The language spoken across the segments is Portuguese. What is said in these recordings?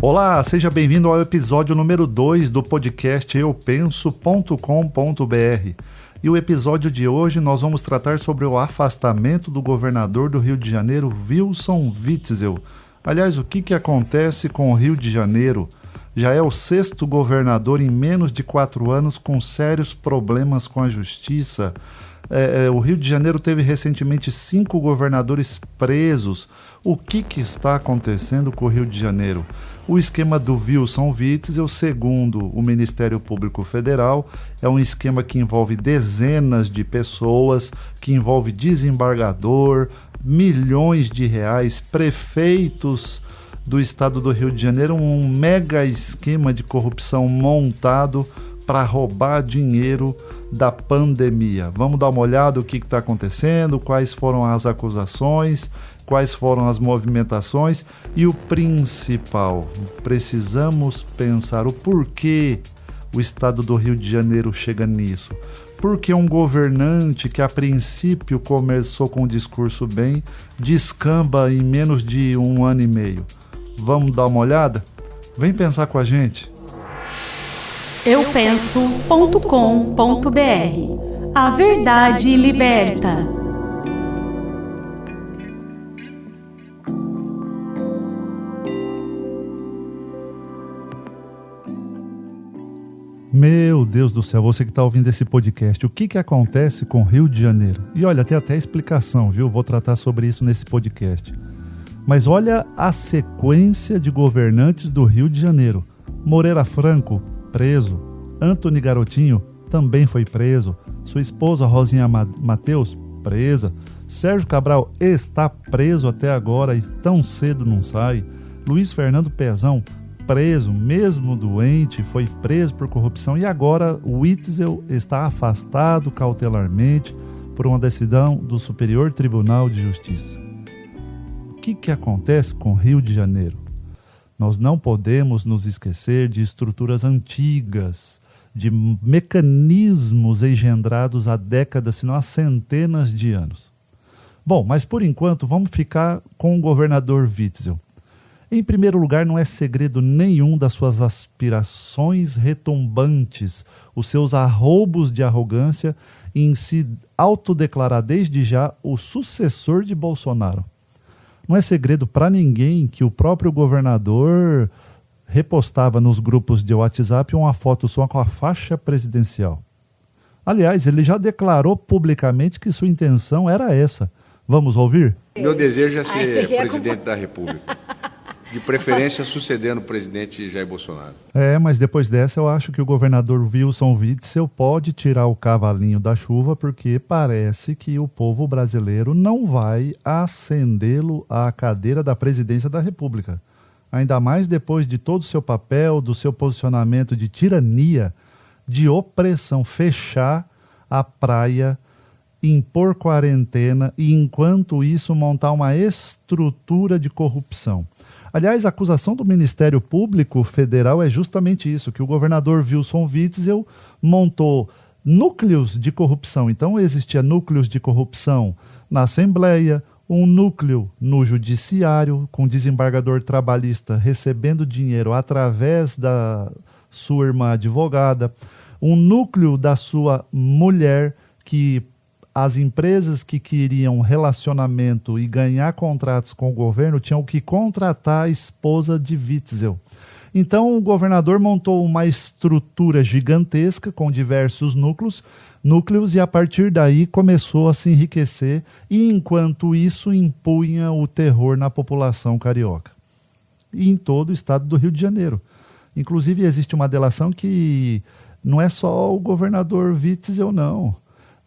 Olá, seja bem-vindo ao episódio número 2 do podcast eupenso.com.br. E o episódio de hoje nós vamos tratar sobre o afastamento do governador do Rio de Janeiro, Wilson Witzel. Aliás, o que acontece com o Rio de Janeiro? Já é o 6º governador em menos de 4 anos com sérios problemas com a justiça. O Rio de Janeiro teve recentemente 5 governadores presos. O que está acontecendo com o Rio de Janeiro? O esquema do Wilson Witzel, segundo o Ministério Público Federal, é um esquema que envolve dezenas de pessoas, que envolve desembargador, milhões de reais, prefeitos do estado do Rio de Janeiro, um mega esquema de corrupção montado para roubar dinheiro da pandemia. Vamos dar uma olhada no que está acontecendo, quais foram as acusações, quais foram as movimentações e o principal, precisamos pensar o porquê o estado do Rio de Janeiro chega nisso. Porque um governante que a princípio começou com um discurso bem, descamba em menos de 1 ano e meio. Vamos dar uma olhada? Vem pensar com a gente. eupenso.com.br. A verdade liberta. Meu Deus do céu, você que está ouvindo esse podcast, o que acontece com o Rio de Janeiro? E olha, tem até explicação, viu? Vou tratar sobre isso nesse podcast. Mas olha a sequência de governantes do Rio de Janeiro. Moreira Franco, preso. Antony Garotinho também foi preso. Sua esposa Rosinha Mateus, presa. Sérgio Cabral está preso até agora e tão cedo não sai. Luiz Fernando Pezão, preso, mesmo doente, foi preso por corrupção. E agora o Witzel está afastado cautelarmente por uma decisão do Superior Tribunal de Justiça. O que acontece com o Rio de Janeiro? Nós não podemos nos esquecer de estruturas antigas, de mecanismos engendrados há décadas, se não há centenas de anos. Bom, mas por enquanto vamos ficar com o governador Witzel. Em primeiro lugar, não é segredo nenhum das suas aspirações retumbantes, os seus arroubos de arrogância em se autodeclarar desde já o sucessor de Bolsonaro. Não é segredo para ninguém que o próprio governador repostava nos grupos de WhatsApp uma foto só com a faixa presidencial. Aliás, ele já declarou publicamente que sua intenção era essa. Vamos ouvir? Meu desejo é ser presidente da República. De preferência sucedendo o presidente Jair Bolsonaro. Mas depois dessa eu acho que o governador Wilson Witzel pode tirar o cavalinho da chuva, porque parece que o povo brasileiro não vai ascendê-lo à cadeira da presidência da República. Ainda mais depois de todo o seu papel, do seu posicionamento de tirania, de opressão, fechar a praia, impor quarentena e, enquanto isso, montar uma estrutura de corrupção. Aliás, a acusação do Ministério Público Federal é justamente isso, que o governador Wilson Witzel montou núcleos de corrupção. Então, existia núcleos de corrupção na Assembleia, um núcleo no Judiciário, com desembargador trabalhista recebendo dinheiro através da sua irmã advogada, um núcleo da sua mulher, que as empresas que queriam relacionamento e ganhar contratos com o governo tinham que contratar a esposa de Witzel. Então o governador montou uma estrutura gigantesca com diversos núcleos e a partir daí começou a se enriquecer e enquanto isso impunha o terror na população carioca. E em todo o estado do Rio de Janeiro. Inclusive existe uma delação que não é só o governador Witzel, não.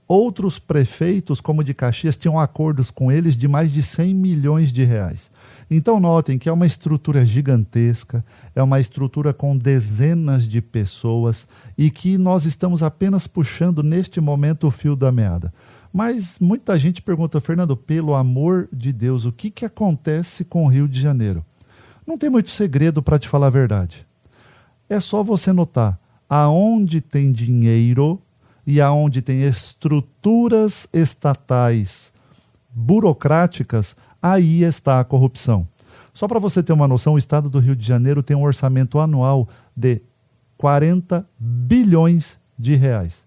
Outros prefeitos, como de Caxias, tinham acordos com eles de mais de 100 milhões de reais. Então notem que é uma estrutura gigantesca, é uma estrutura com dezenas de pessoas e que nós estamos apenas puxando neste momento o fio da meada. Mas muita gente pergunta, Fernando, pelo amor de Deus, o que acontece com o Rio de Janeiro? Não tem muito segredo para te falar a verdade. É só você notar, aonde tem dinheiro e aonde tem estruturas estatais burocráticas, aí está a corrupção. Só para você ter uma noção, o estado do Rio de Janeiro tem um orçamento anual de 40 bilhões de reais.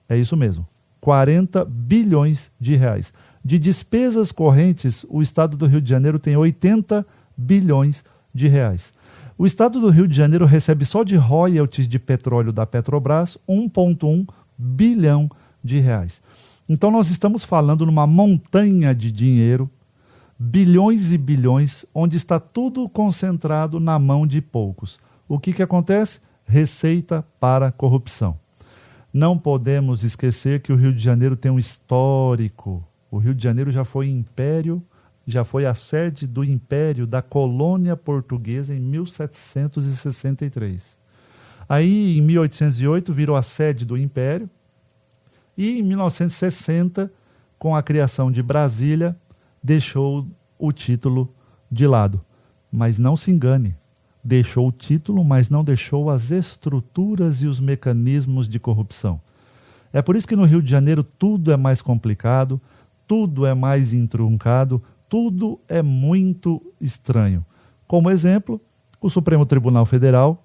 É isso mesmo, 40 bilhões de reais. De despesas correntes, o estado do Rio de Janeiro tem 80 bilhões de reais. O estado do Rio de Janeiro recebe só de royalties de petróleo da Petrobras 1,1 bilhão de reais. Então nós estamos falando numa montanha de dinheiro, bilhões e bilhões, onde está tudo concentrado na mão de poucos. O que acontece? Receita para corrupção. Não podemos esquecer que o Rio de Janeiro tem um histórico. O Rio de Janeiro já foi império, já foi a sede do império da colônia portuguesa em 1763. Aí, em 1808, virou a sede do império. E em 1960, com a criação de Brasília, deixou o título de lado. Mas não se engane, deixou o título, mas não deixou as estruturas e os mecanismos de corrupção. É por isso que no Rio de Janeiro tudo é mais complicado, tudo é mais entroncado, tudo é muito estranho. Como exemplo, o Supremo Tribunal Federal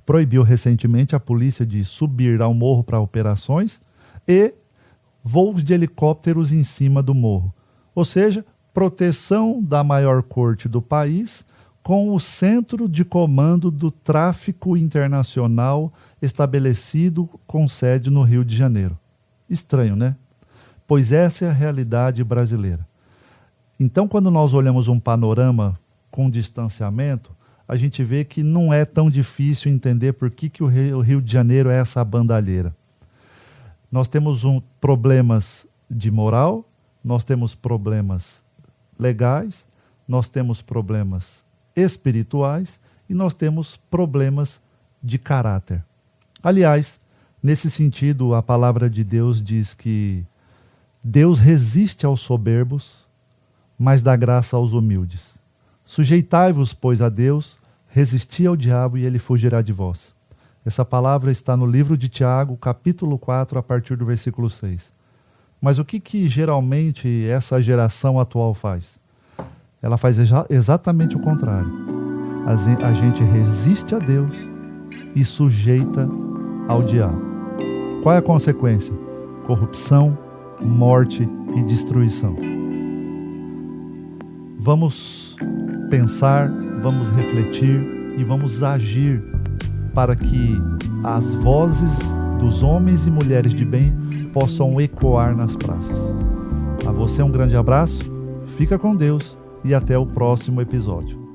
proibiu recentemente a polícia de subir ao morro para operações e voos de helicópteros em cima do morro. Ou seja, proteção da maior corte do país com o centro de comando do tráfico internacional estabelecido com sede no Rio de Janeiro. Estranho, né? Pois essa é a realidade brasileira. Então, quando nós olhamos um panorama com distanciamento, a gente vê que não é tão difícil entender por que o Rio de Janeiro é essa bandalheira. Nós temos problemas de moral, nós temos problemas legais, nós temos problemas espirituais e nós temos problemas de caráter. Aliás, nesse sentido, a palavra de Deus diz que Deus resiste aos soberbos, mas dá graça aos humildes. Sujeitai-vos, pois, a Deus, resisti ao diabo e ele fugirá de vós. Essa palavra está no livro de Tiago, capítulo 4, a partir do versículo 6. Mas o que geralmente essa geração atual faz? Ela faz exatamente o contrário. A gente resiste a Deus e sujeita ao diabo. Qual é a consequência? Corrupção, morte e destruição. Vamos pensar, vamos refletir e vamos agir para que as vozes dos homens e mulheres de bem possam ecoar nas praças. A você um grande abraço, fica com Deus e até o próximo episódio.